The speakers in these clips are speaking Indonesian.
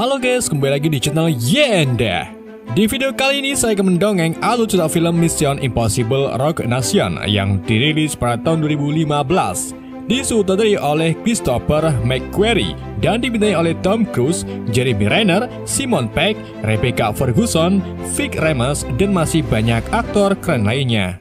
Halo guys, kembali lagi di channel Yenda. Di video kali ini saya akan mendongeng alur cerita film Mission Impossible Rogue Nation yang dirilis pada tahun 2015. Disutradarai oleh Christopher McQuarrie dan dibintangi oleh Tom Cruise, Jeremy Renner, Simon Pegg, Rebecca Ferguson, Vic Remus, dan masih banyak aktor keren lainnya.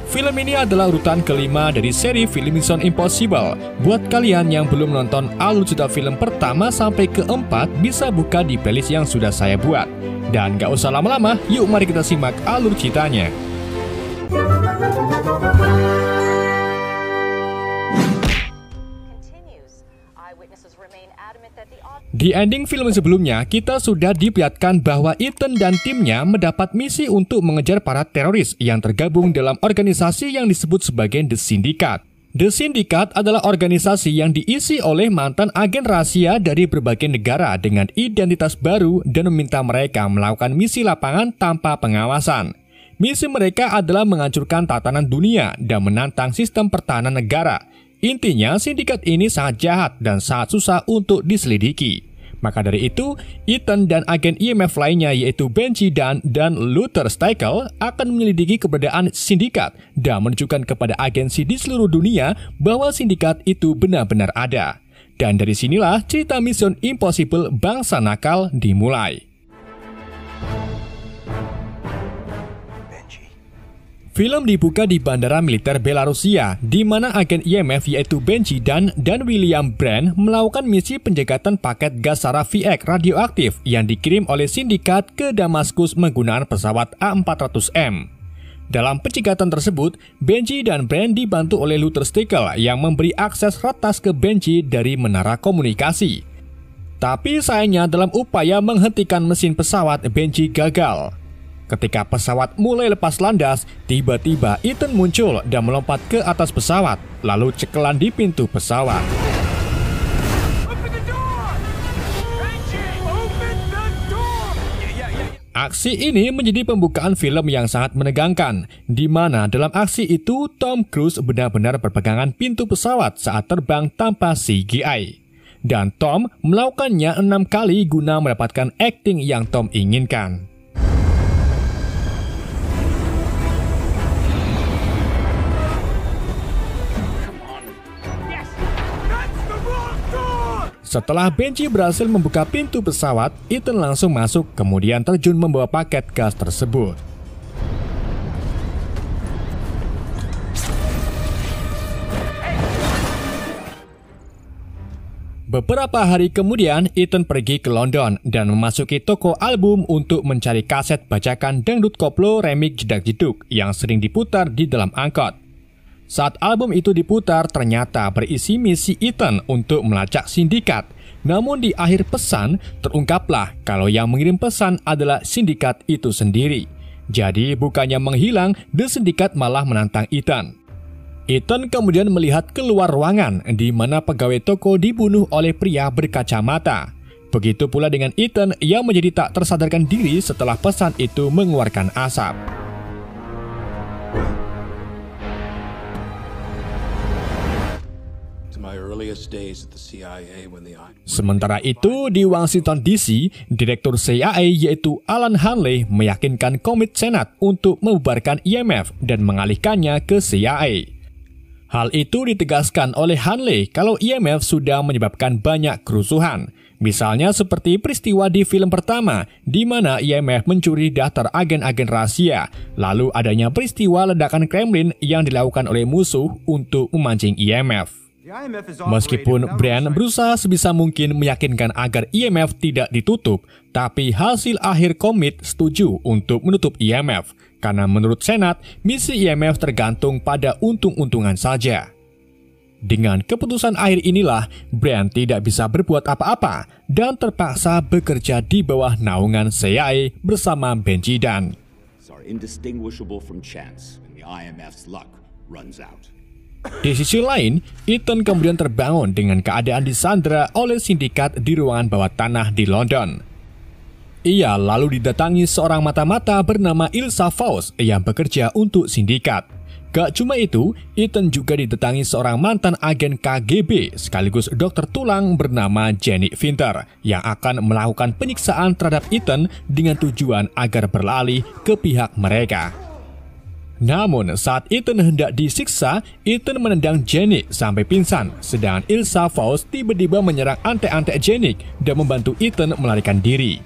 Film ini adalah urutan kelima dari seri film Mission Impossible. Buat kalian yang belum nonton alur cerita film pertama sampai keempat, bisa buka di playlist yang sudah saya buat. Dan gak usah lama-lama, yuk mari kita simak alur ceritanya. Di ending film sebelumnya, kita sudah diperlihatkan bahwa Ethan dan timnya mendapat misi untuk mengejar para teroris yang tergabung dalam organisasi yang disebut sebagai The Syndicate. The Syndicate adalah organisasi yang diisi oleh mantan agen rahasia dari berbagai negara dengan identitas baru dan meminta mereka melakukan misi lapangan tanpa pengawasan. Misi mereka adalah menghancurkan tatanan dunia dan menantang sistem pertahanan negara. Intinya, sindikat ini sangat jahat dan sangat susah untuk diselidiki. Maka dari itu, Ethan dan agen IMF lainnya yaitu Benji dan Luther Stickle akan menyelidiki keberadaan sindikat dan menunjukkan kepada agensi di seluruh dunia bahwa sindikat itu benar-benar ada. Dan dari sinilah cerita Mission Impossible bangsa nakal dimulai. Film dibuka di bandara militer Belarusia, di mana agen IMF yaitu Benji dan William Brand melakukan misi penjagatan paket gas sara VX radioaktif yang dikirim oleh sindikat ke Damaskus menggunakan pesawat A400M. Dalam penjagatan tersebut, Benji dan Brand dibantu oleh Luther Stickle yang memberi akses retas ke Benji dari menara komunikasi. Tapi sayangnya dalam upaya menghentikan mesin pesawat, Benji gagal. Ketika pesawat mulai lepas landas, tiba-tiba Ethan muncul dan melompat ke atas pesawat, lalu cekelan di pintu pesawat. Aksi ini menjadi pembukaan film yang sangat menegangkan, di mana dalam aksi itu Tom Cruise benar-benar berpegangan pintu pesawat saat terbang tanpa CGI. Dan Tom melakukannya 6 kali guna mendapatkan akting yang Tom inginkan. Setelah Benji berhasil membuka pintu pesawat, Ethan langsung masuk kemudian terjun membawa paket gas tersebut. Beberapa hari kemudian, Ethan pergi ke London dan memasuki toko album untuk mencari kaset bajakan dangdut koplo remix jedak-jeduk yang sering diputar di dalam angkot. Saat album itu diputar, ternyata berisi misi Ethan untuk melacak sindikat. Namun di akhir pesan, terungkaplah kalau yang mengirim pesan adalah sindikat itu sendiri. Jadi bukannya menghilang, The Syndicate malah menantang Ethan. Ethan kemudian melihat keluar ruangan di mana pegawai toko dibunuh oleh pria berkacamata. Begitu pula dengan Ethan yang menjadi tak tersadarkan diri setelah pesan itu mengeluarkan asap. Sementara itu, di Washington DC, Direktur CIA yaitu Alan Hanley meyakinkan Komite Senat untuk membubarkan IMF dan mengalihkannya ke CIA. Hal itu ditegaskan oleh Hanley kalau IMF sudah menyebabkan banyak kerusuhan. Misalnya seperti peristiwa di film pertama, di mana IMF mencuri daftar agen-agen rahasia, lalu adanya peristiwa ledakan Kremlin yang dilakukan oleh musuh untuk memancing IMF. Meskipun Brand berusaha sebisa mungkin meyakinkan agar IMF tidak ditutup, tapi hasil akhir komit setuju untuk menutup IMF, karena menurut Senat, misi IMF tergantung pada untung-untungan saja. Dengan keputusan akhir inilah, Brand tidak bisa berbuat apa-apa dan terpaksa bekerja di bawah naungan CIA bersama Benji dan Di sisi lain, Ethan kemudian terbangun dengan keadaan disandra oleh sindikat di ruangan bawah tanah di London. Ia lalu didatangi seorang mata-mata bernama Ilsa Faust yang bekerja untuk sindikat. Gak cuma itu, Ethan juga didatangi seorang mantan agen KGB sekaligus dokter tulang bernama Jenny Winter yang akan melakukan penyiksaan terhadap Ethan dengan tujuan agar beralih ke pihak mereka. Namun saat Ethan hendak disiksa, Ethan menendang Jenny sampai pingsan, sedangkan Ilsa Faust tiba-tiba menyerang antek-antek Jenny dan membantu Ethan melarikan diri.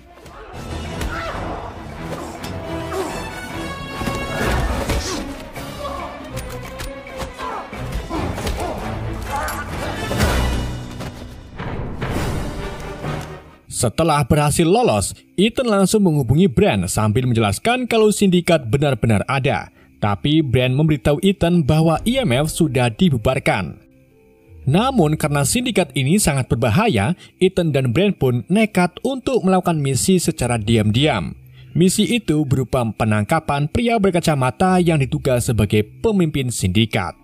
Setelah berhasil lolos, Ethan langsung menghubungi Brand sambil menjelaskan kalau sindikat benar-benar ada. Tapi Brand memberitahu Ethan bahwa IMF sudah dibubarkan. Namun karena sindikat ini sangat berbahaya, Ethan dan Brand pun nekat untuk melakukan misi secara diam-diam. Misi itu berupa penangkapan pria berkacamata yang diduga sebagai pemimpin sindikat.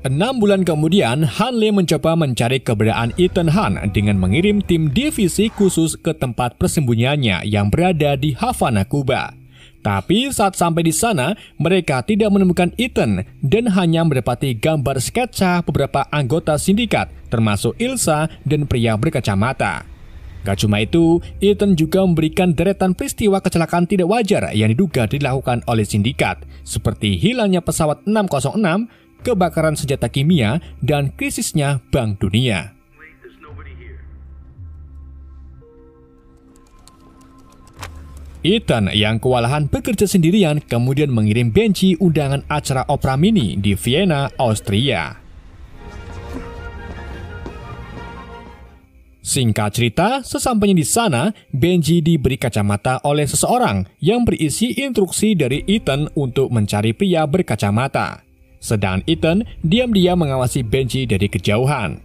6 bulan kemudian, Hanley mencoba mencari keberadaan Ethan Hunt dengan mengirim tim divisi khusus ke tempat persembunyiannya yang berada di Havana, Kuba. Tapi saat sampai di sana, mereka tidak menemukan Ethan dan hanya mendapati gambar sketsa beberapa anggota sindikat, termasuk Ilsa dan pria berkacamata. Gak cuma itu, Ethan juga memberikan deretan peristiwa kecelakaan tidak wajar yang diduga dilakukan oleh sindikat, seperti hilangnya pesawat 606, kebakaran senjata kimia, dan krisisnya Bank Dunia. Ethan yang kewalahan bekerja sendirian kemudian mengirim Benji undangan acara opera mini di Vienna, Austria. Singkat cerita, sesampainya di sana, Benji diberi kacamata oleh seseorang yang berisi instruksi dari Ethan untuk mencari pria berkacamata. Sedangkan Ethan diam-diam mengawasi Benji dari kejauhan.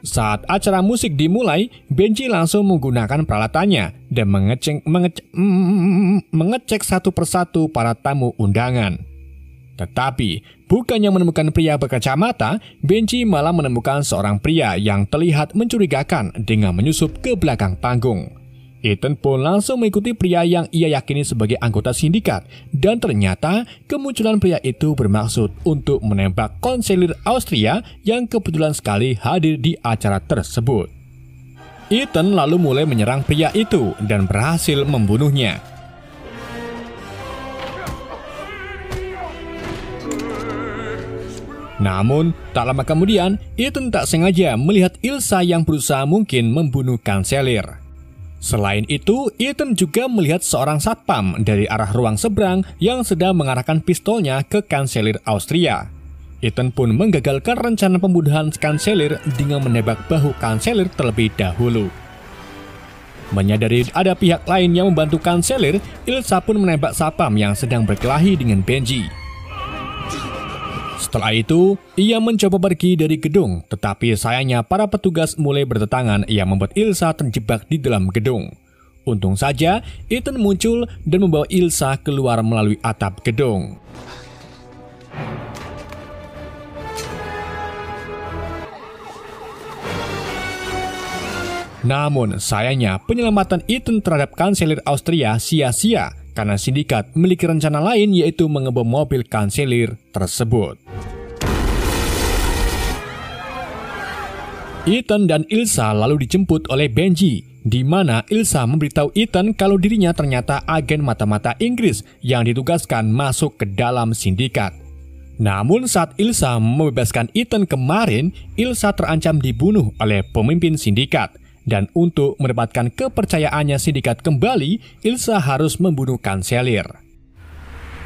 Saat acara musik dimulai, Benji langsung menggunakan peralatannya dan mengecek satu persatu para tamu undangan. Tetapi, bukannya menemukan pria berkacamata, Benji malah menemukan seorang pria yang terlihat mencurigakan dengan menyusup ke belakang panggung. Ethan pun langsung mengikuti pria yang ia yakini sebagai anggota sindikat, dan ternyata kemunculan pria itu bermaksud untuk menembak konselir Austria yang kebetulan sekali hadir di acara tersebut. Ethan lalu mulai menyerang pria itu dan berhasil membunuhnya. Namun, tak lama kemudian, Ethan tak sengaja melihat Ilsa yang berusaha mungkin membunuh kanselir. Selain itu, Ethan juga melihat seorang satpam dari arah ruang seberang yang sedang mengarahkan pistolnya ke kanselir Austria. Ethan pun menggagalkan rencana pembunuhan kanselir dengan menembak bahu kanselir terlebih dahulu. Menyadari ada pihak lain yang membantu kanselir, Ilsa pun menembak satpam yang sedang berkelahi dengan Benji. Setelah itu, ia mencoba pergi dari gedung, tetapi sayangnya para petugas mulai berdatangan yang membuat Ilsa terjebak di dalam gedung. Untung saja, Ethan muncul dan membawa Ilsa keluar melalui atap gedung. Namun, sayangnya penyelamatan Ethan terhadap kanselir Austria sia-sia karena sindikat memiliki rencana lain, yaitu mengebom mobil kanselir tersebut. Ethan dan Ilsa lalu dijemput oleh Benji, di mana Ilsa memberitahu Ethan kalau dirinya ternyata agen mata-mata Inggris yang ditugaskan masuk ke dalam sindikat. Namun saat Ilsa membebaskan Ethan kemarin, Ilsa terancam dibunuh oleh pemimpin sindikat. Dan untuk mendapatkan kepercayaannya sindikat kembali, Ilsa harus membunuh kanselir.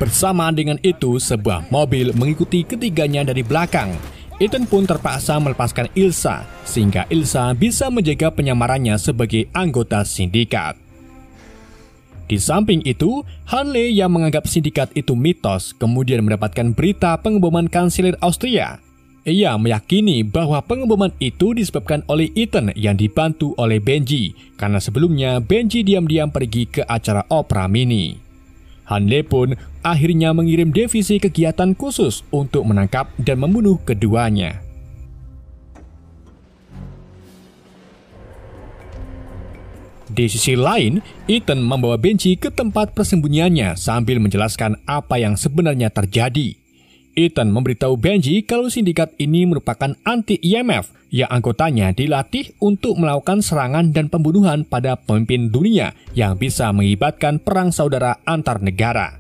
Bersamaan dengan itu, sebuah mobil mengikuti ketiganya dari belakang. Ethan pun terpaksa melepaskan Ilsa, sehingga Ilsa bisa menjaga penyamarannya sebagai anggota sindikat. Di samping itu, Hanley yang menganggap sindikat itu mitos, kemudian mendapatkan berita pengeboman kanselir Austria. Ia meyakini bahwa pengeboman itu disebabkan oleh Ethan yang dibantu oleh Benji, karena sebelumnya Benji diam-diam pergi ke acara opera mini. Hanley pun akhirnya mengirim divisi kegiatan khusus untuk menangkap dan membunuh keduanya. Di sisi lain, Ethan membawa Benji ke tempat persembunyiannya sambil menjelaskan apa yang sebenarnya terjadi. Ethan memberitahu Benji kalau sindikat ini merupakan anti-IMF yang anggotanya dilatih untuk melakukan serangan dan pembunuhan pada pemimpin dunia yang bisa mengakibatkan perang saudara antar negara.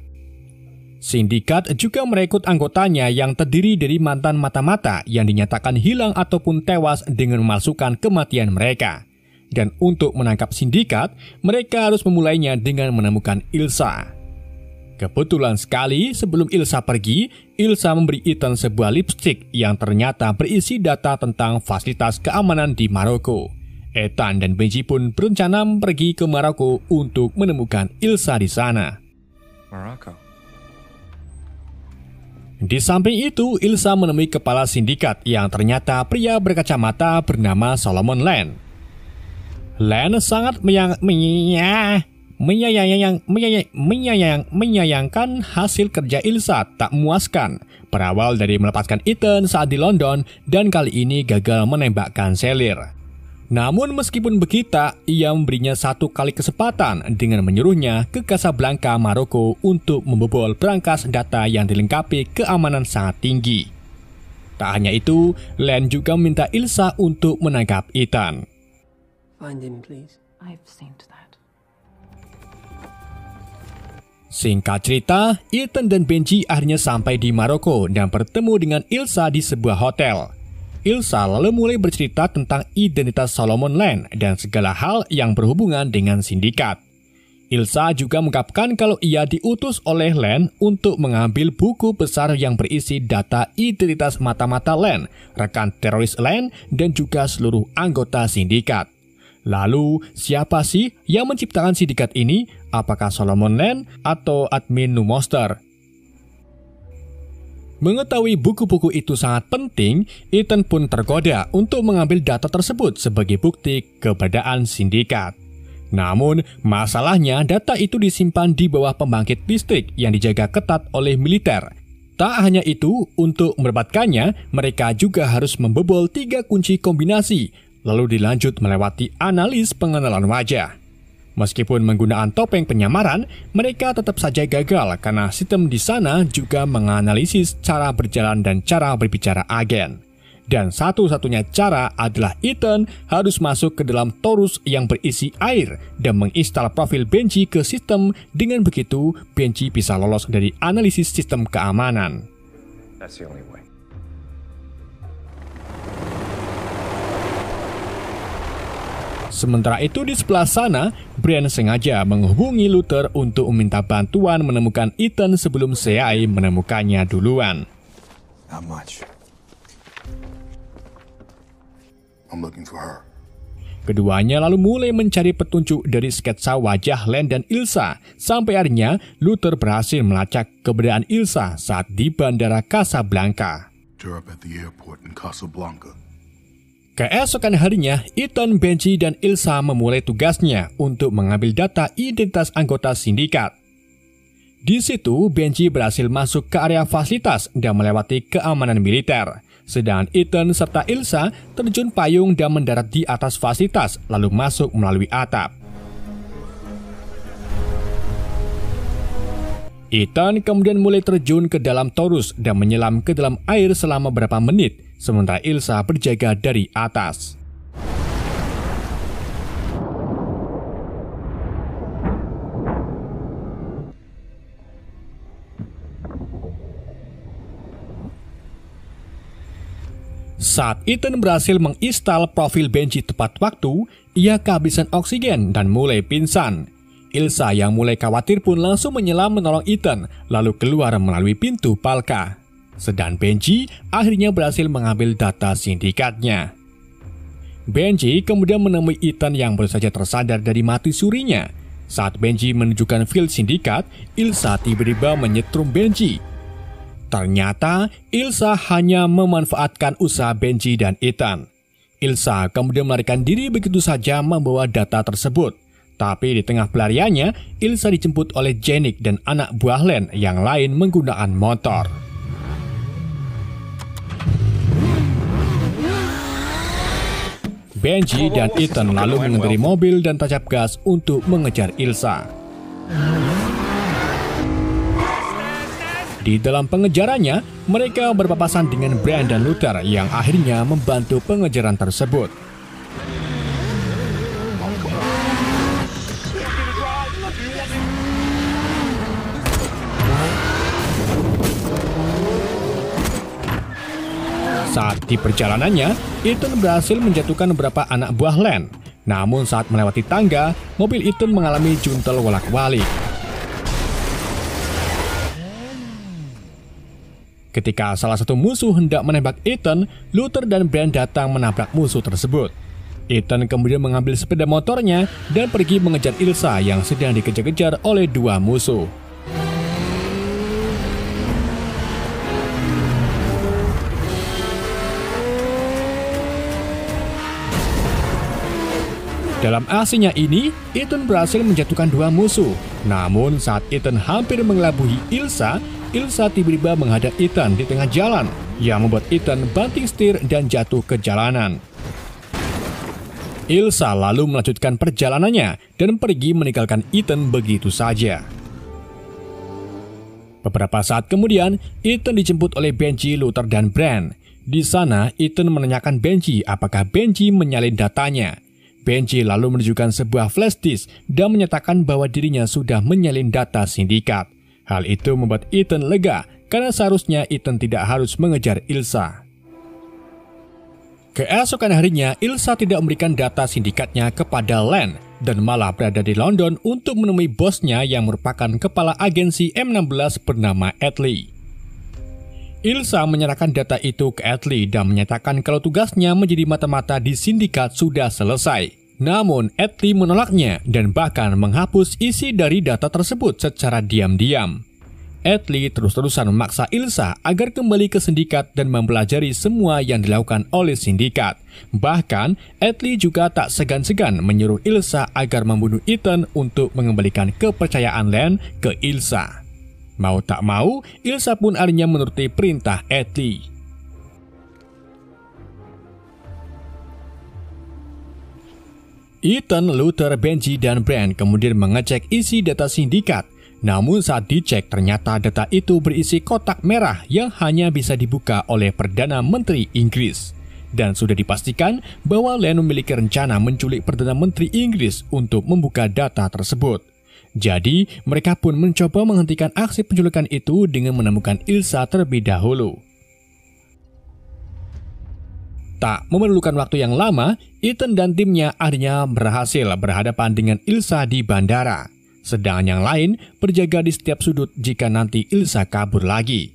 Sindikat juga merekrut anggotanya yang terdiri dari mantan mata-mata yang dinyatakan hilang ataupun tewas dengan memalsukan kematian mereka. Dan untuk menangkap sindikat, mereka harus memulainya dengan menemukan Ilsa. Kebetulan sekali sebelum Ilsa pergi, Ilsa memberi Ethan sebuah lipstik yang ternyata berisi data tentang fasilitas keamanan di Maroko. Ethan dan Benji pun berencana pergi ke Maroko untuk menemukan Ilsa di sana. Morocco. Di samping itu, Ilsa menemui kepala sindikat yang ternyata pria berkacamata bernama Solomon Land. Land sangat menyayangkan hasil kerja Ilsa tak memuaskan, berawal dari melepaskan Ethan saat di London dan kali ini gagal menembakkan selir. Namun meskipun begitu, ia memberinya satu kali kesempatan dengan menyuruhnya ke Casablanca, Maroko untuk membobol berangkas data yang dilengkapi keamanan sangat tinggi. Tak hanya itu, Land juga meminta Ilsa untuk menangkap Ethan. Find him, please. I've seen to that. Singkat cerita, Ethan dan Benji akhirnya sampai di Maroko dan bertemu dengan Ilsa di sebuah hotel. Ilsa lalu mulai bercerita tentang identitas Solomon Land dan segala hal yang berhubungan dengan sindikat. Ilsa juga mengungkapkan kalau ia diutus oleh Land untuk mengambil buku besar yang berisi data identitas mata-mata Land, rekan teroris Land, dan juga seluruh anggota sindikat. Lalu, siapa sih yang menciptakan sindikat ini? Apakah Solomon Land atau admin Numonster? Mengetahui buku-buku itu sangat penting, Ethan pun tergoda untuk mengambil data tersebut sebagai bukti keberadaan sindikat. Namun, masalahnya data itu disimpan di bawah pembangkit listrik yang dijaga ketat oleh militer. Tak hanya itu, untuk mendapatkannya, mereka juga harus membobol 3 kunci kombinasi, lalu dilanjut melewati analis pengenalan wajah. Meskipun menggunakan topeng penyamaran, mereka tetap saja gagal karena sistem di sana juga menganalisis cara berjalan dan cara berbicara agen. Dan satu-satunya cara adalah Ethan harus masuk ke dalam torus yang berisi air dan menginstal profil Benji ke sistem. Dengan begitu, Benji bisa lolos dari analisis sistem keamanan. That's the only way. Sementara itu di sebelah sana, Brian sengaja menghubungi Luther untuk meminta bantuan menemukan Ethan sebelum CIA menemukannya duluan. Not much. I'm looking for her. Keduanya lalu mulai mencari petunjuk dari sketsa wajah Land dan Ilsa, sampai akhirnya Luther berhasil melacak keberadaan Ilsa saat di Bandara Casablanca. Turn up at the airport in Casablanca. Keesokan harinya, Ethan, Benji, dan Ilsa memulai tugasnya untuk mengambil data identitas anggota sindikat. Di situ, Benji berhasil masuk ke area fasilitas dan melewati keamanan militer. Sedangkan Ethan serta Ilsa terjun payung dan mendarat di atas fasilitas, lalu masuk melalui atap. Ethan kemudian mulai terjun ke dalam torus dan menyelam ke dalam air selama beberapa menit, sementara Ilsa berjaga dari atas. Saat Ethan berhasil menginstal profil Benji tepat waktu, ia kehabisan oksigen dan mulai pingsan. Ilsa yang mulai khawatir pun langsung menyelam menolong Ethan, lalu keluar melalui pintu Palka. Sedang Benji akhirnya berhasil mengambil data sindikatnya. Benji kemudian menemui Ethan yang baru saja tersadar dari mati surinya. Saat Benji menunjukkan file sindikat, Ilsa tiba-tiba menyetrum Benji. Ternyata Ilsa hanya memanfaatkan usaha Benji dan Ethan. Ilsa kemudian melarikan diri begitu saja membawa data tersebut. Tapi di tengah pelariannya, Ilsa dijemput oleh Janik dan anak buah Len yang lain menggunakan motor. Benji dan Ethan lalu mengendari mobil dan tancap gas untuk mengejar Ilsa. Di dalam pengejarannya, mereka berpapasan dengan Bran dan Luther yang akhirnya membantu pengejaran tersebut. Saat di perjalanannya, Ethan berhasil menjatuhkan beberapa anak buah Len. Namun saat melewati tangga, mobil Ethan mengalami juntel wolak-walik. Ketika salah satu musuh hendak menembak Ethan, Luther dan Bran datang menabrak musuh tersebut. Ethan kemudian mengambil sepeda motornya dan pergi mengejar Ilsa yang sedang dikejar-kejar oleh dua musuh. Dalam aksinya ini, Ethan berhasil menjatuhkan dua musuh. Namun saat Ethan hampir mengelabuhi Ilsa, Ilsa tiba-tiba menghadang Ethan di tengah jalan, yang membuat Ethan banting setir dan jatuh ke jalanan. Ilsa lalu melanjutkan perjalanannya dan pergi meninggalkan Ethan begitu saja. Beberapa saat kemudian, Ethan dijemput oleh Benji, Luther, dan Bran. Di sana, Ethan menanyakan Benji apakah Benji menyalin datanya. Benji lalu menunjukkan sebuah flash disk dan menyatakan bahwa dirinya sudah menyalin data sindikat. Hal itu membuat Ethan lega karena seharusnya Ethan tidak harus mengejar Ilsa. Keesokan harinya, Ilsa tidak memberikan data sindikatnya kepada Len dan malah berada di London untuk menemui bosnya yang merupakan kepala agensi M16 bernama Atlee. Ilsa menyerahkan data itu ke Atlee dan menyatakan kalau tugasnya menjadi mata-mata di sindikat sudah selesai. Namun, Atlee menolaknya dan bahkan menghapus isi dari data tersebut secara diam-diam. Atlee terus-terusan memaksa Ilsa agar kembali ke sindikat dan mempelajari semua yang dilakukan oleh sindikat. Bahkan, Atlee juga tak segan-segan menyuruh Ilsa agar membunuh Ethan untuk mengembalikan kepercayaan Len ke Ilsa. Mau tak mau, Ilsa pun akhirnya menuruti perintah Atlee. Ethan, Luther, Benji, dan Bran kemudian mengecek isi data sindikat. Namun saat dicek ternyata data itu berisi kotak merah yang hanya bisa dibuka oleh Perdana Menteri Inggris. Dan sudah dipastikan bahwa Len memiliki rencana menculik Perdana Menteri Inggris untuk membuka data tersebut. Jadi, mereka pun mencoba menghentikan aksi penculikan itu dengan menemukan Ilsa terlebih dahulu. Tak memerlukan waktu yang lama, Ethan dan timnya akhirnya berhasil berhadapan dengan Ilsa di bandara. Sedangkan yang lain berjaga di setiap sudut jika nanti Ilsa kabur lagi.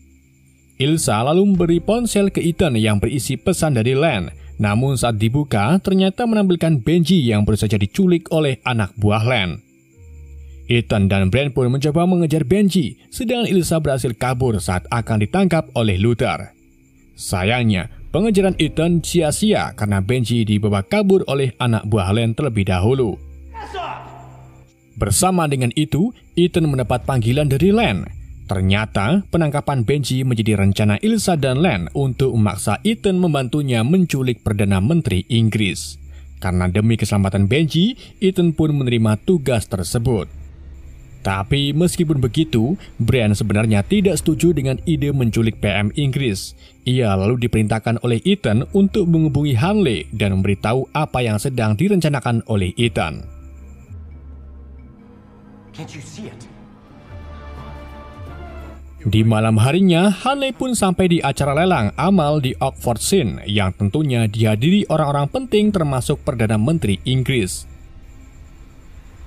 Ilsa lalu memberi ponsel ke Ethan yang berisi pesan dari Len. Namun saat dibuka, ternyata menampilkan Benji yang baru saja diculik oleh anak buah Len. Ethan dan Bran pun mencoba mengejar Benji, sedangkan Ilsa berhasil kabur saat akan ditangkap oleh Luther. Sayangnya, pengejaran Ethan sia-sia karena Benji dibawa kabur oleh anak buah Len terlebih dahulu. Bersama dengan itu, Ethan mendapat panggilan dari Len. Ternyata, penangkapan Benji menjadi rencana Ilsa dan Len untuk memaksa Ethan membantunya menculik Perdana Menteri Inggris. Karena demi keselamatan Benji, Ethan pun menerima tugas tersebut. Tapi meskipun begitu, Bran sebenarnya tidak setuju dengan ide menculik PM Inggris. Ia lalu diperintahkan oleh Ethan untuk menghubungi Hanley dan memberitahu apa yang sedang direncanakan oleh Ethan. Di malam harinya, Hanley pun sampai di acara lelang amal di Oxford Scene yang tentunya dihadiri orang-orang penting termasuk Perdana Menteri Inggris.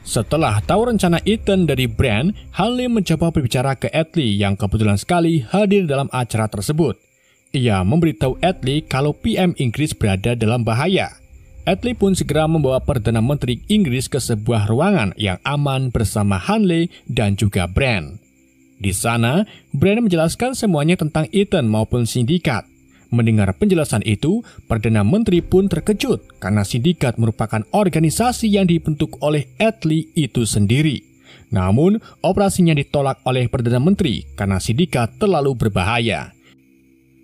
Setelah tahu rencana Ethan dari Bran, Hanley mencoba berbicara ke Atlee yang kebetulan sekali hadir dalam acara tersebut. Ia memberitahu Atlee kalau PM Inggris berada dalam bahaya. Atlee pun segera membawa Perdana Menteri Inggris ke sebuah ruangan yang aman bersama Hanley dan juga Bran. Di sana, Bran menjelaskan semuanya tentang Ethan maupun sindikat. Mendengar penjelasan itu, Perdana Menteri pun terkejut karena sindikat merupakan organisasi yang dibentuk oleh Atlee itu sendiri. Namun, operasinya ditolak oleh Perdana Menteri karena sindikat terlalu berbahaya.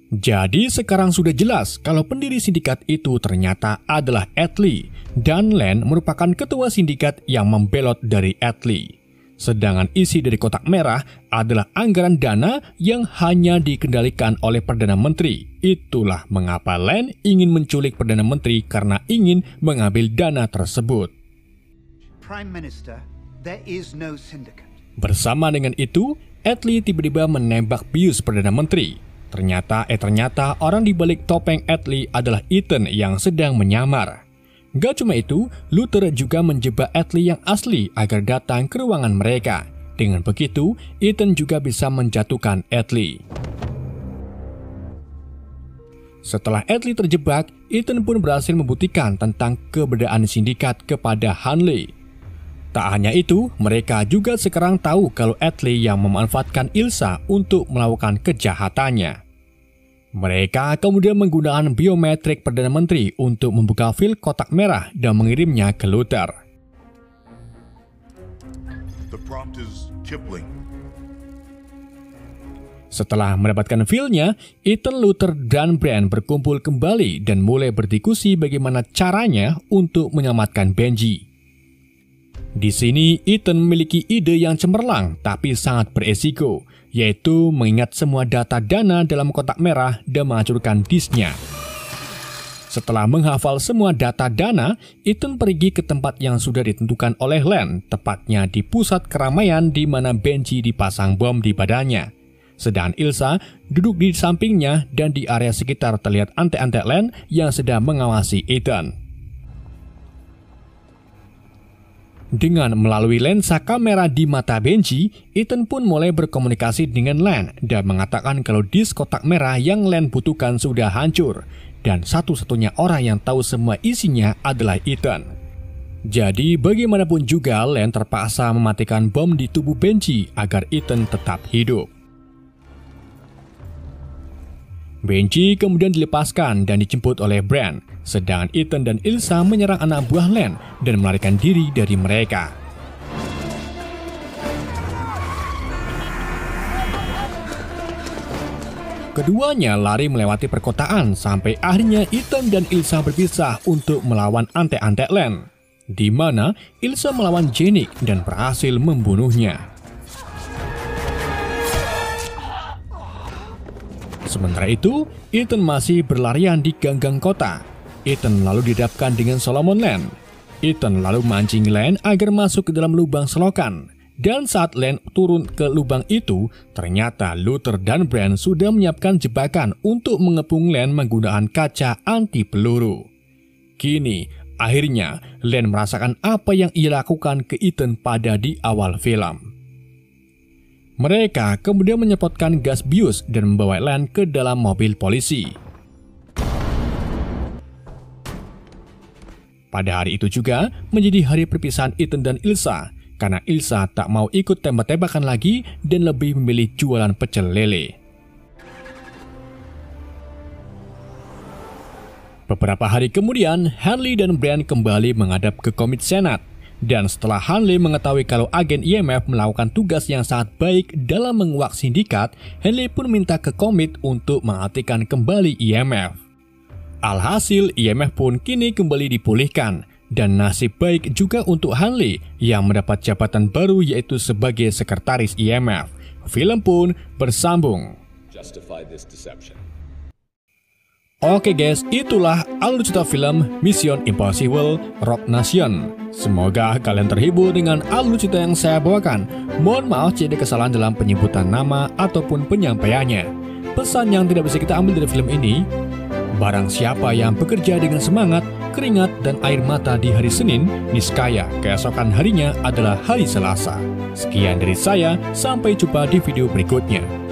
Jadi sekarang sudah jelas kalau pendiri sindikat itu ternyata adalah Atlee, dan Len merupakan ketua sindikat yang membelot dari Atlee. Sedangkan isi dari kotak merah adalah anggaran dana yang hanya dikendalikan oleh Perdana Menteri. Itulah mengapa Len ingin menculik Perdana Menteri karena ingin mengambil dana tersebut. Prime Minister, there is no syndicate. Bersama dengan itu, Atlee tiba-tiba menembak bius Perdana Menteri. Ternyata orang di balik topeng Atlee adalah Ethan yang sedang menyamar. Gak cuma itu, Luther juga menjebak Atlee yang asli agar datang ke ruangan mereka. Dengan begitu, Ethan juga bisa menjatuhkan Atlee. Setelah Atlee terjebak, Ethan pun berhasil membuktikan tentang keberadaan sindikat kepada Hanley. Tak hanya itu, mereka juga sekarang tahu kalau Atlee yang memanfaatkan Ilsa untuk melakukan kejahatannya. Mereka kemudian menggunakan biometrik Perdana Menteri untuk membuka file kotak merah dan mengirimnya ke Luther. The prompt is Kipling. Setelah mendapatkan filenya, Ethan, Luther, dan Bran berkumpul kembali dan mulai berdiskusi bagaimana caranya untuk menyelamatkan Benji. Di sini, Ethan memiliki ide yang cemerlang tapi sangat beresiko, yaitu mengingat semua data dana dalam kotak merah dan menghancurkan disknya. Setelah menghafal semua data dana, Ethan pergi ke tempat yang sudah ditentukan oleh Len, tepatnya di pusat keramaian di mana Benji dipasang bom di badannya. Sedangkan Ilsa duduk di sampingnya dan di area sekitar terlihat antek-antek Len yang sedang mengawasi Ethan. Dengan melalui lensa kamera di mata Benji, Ethan pun mulai berkomunikasi dengan Len dan mengatakan kalau disk kotak merah yang Len butuhkan sudah hancur dan satu-satunya orang yang tahu semua isinya adalah Ethan. Jadi bagaimanapun juga Len terpaksa mematikan bom di tubuh Benji agar Ethan tetap hidup. Benji kemudian dilepaskan dan dijemput oleh Bran, sedangkan Ethan dan Ilsa menyerang anak buah Len dan melarikan diri dari mereka. Keduanya lari melewati perkotaan sampai akhirnya Ethan dan Ilsa berpisah untuk melawan antek-antek Len, di mana Ilsa melawan Janik dan berhasil membunuhnya. Sementara itu, Ethan masih berlarian di gang-gang kota. Ethan lalu dihadapkan dengan Solomon Len. Ethan lalu mancing Len agar masuk ke dalam lubang selokan. Dan saat Len turun ke lubang itu, ternyata Luther dan Bran sudah menyiapkan jebakan untuk mengepung Len menggunakan kaca anti peluru. Kini, akhirnya Len merasakan apa yang ia lakukan ke Ethan pada di awal film. Mereka kemudian menyemprotkan gas bius dan membawa Len ke dalam mobil polisi. Pada hari itu juga menjadi hari perpisahan Ethan dan Ilsa, karena Ilsa tak mau ikut tembak-tembakan lagi dan lebih memilih jualan pecel lele. Beberapa hari kemudian, Hanley dan Bran kembali menghadap ke Komite Senat. Dan setelah Hanley mengetahui kalau agen IMF melakukan tugas yang sangat baik dalam menguak sindikat, Hanley pun minta ke komite untuk menghentikan kembali IMF. Alhasil, IMF pun kini kembali dipulihkan, dan nasib baik juga untuk Hanley yang mendapat jabatan baru yaitu sebagai sekretaris IMF. Film pun bersambung. Oke guys, itulah alur cerita film Mission Impossible Rogue Nation. Semoga kalian terhibur dengan alur cerita yang saya bawakan. Mohon maaf jika ada kesalahan dalam penyebutan nama ataupun penyampaiannya. Pesan yang tidak bisa kita ambil dari film ini, barang siapa yang bekerja dengan semangat, keringat, dan air mata di hari Senin, niscaya keesokan harinya adalah hari Selasa. Sekian dari saya, sampai jumpa di video berikutnya.